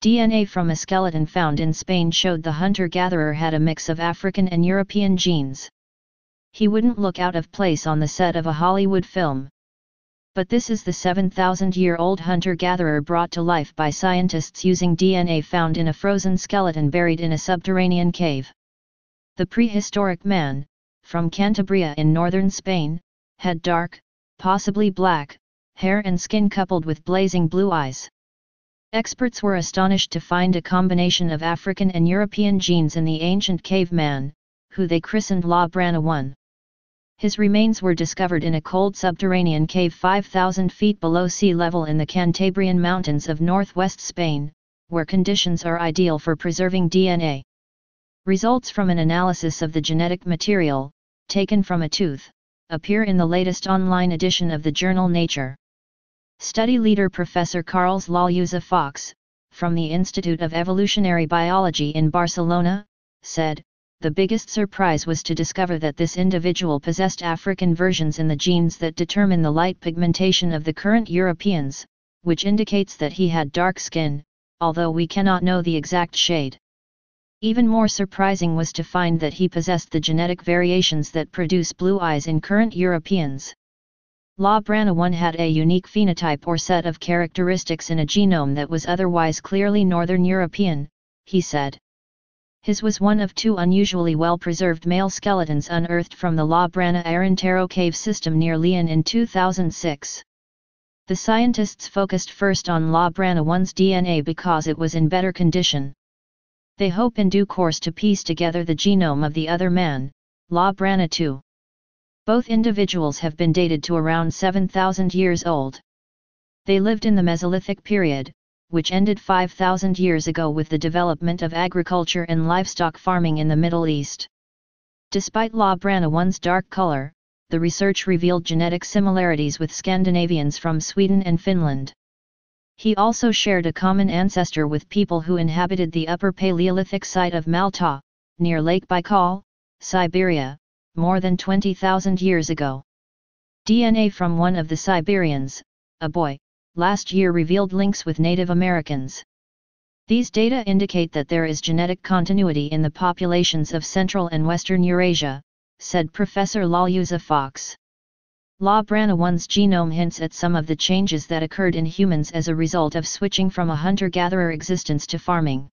DNA from a skeleton found in Spain showed the hunter-gatherer had a mix of African and European genes. He wouldn't look out of place on the set of a Hollywood film. But this is the 7,000-year-old hunter-gatherer brought to life by scientists using DNA found in a frozen skeleton buried in a subterranean cave. The prehistoric man, from Cantabria in northern Spain, had dark, possibly black, hair and skin coupled with blazing blue eyes. Experts were astonished to find a combination of African and European genes in the ancient caveman, who they christened La Brana I. His remains were discovered in a cold subterranean cave 5,000 feet below sea level in the Cantabrian mountains of northwest Spain, where conditions are ideal for preserving DNA. Results from an analysis of the genetic material, taken from a tooth, appear in the latest online edition of the journal Nature. Study leader Professor Carles Laluza Fox, from the Institute of Evolutionary Biology in Barcelona, said, "The biggest surprise was to discover that this individual possessed African versions in the genes that determine the light pigmentation of the current Europeans, which indicates that he had dark skin, although we cannot know the exact shade. Even more surprising was to find that he possessed the genetic variations that produce blue eyes in current Europeans. La Brana I had a unique phenotype or set of characteristics in a genome that was otherwise clearly Northern European," he said. His was one of two unusually well-preserved male skeletons unearthed from the La Brana Arentero cave system near Leon in 2006. The scientists focused first on La Brana I's DNA because it was in better condition. They hope in due course to piece together the genome of the other man, La Brana II. Both individuals have been dated to around 7,000 years old. They lived in the Mesolithic period, which ended 5,000 years ago with the development of agriculture and livestock farming in the Middle East. Despite La Brana I's dark color, the research revealed genetic similarities with Scandinavians from Sweden and Finland. He also shared a common ancestor with people who inhabited the Upper Paleolithic site of Malta, near Lake Baikal, Siberia, more than 20,000 years ago. DNA from one of the Siberians, a boy, last year revealed links with Native Americans. These data indicate that there is genetic continuity in the populations of Central and Western Eurasia, said Professor Laluza Fox. La Brana I's genome hints at some of the changes that occurred in humans as a result of switching from a hunter-gatherer existence to farming.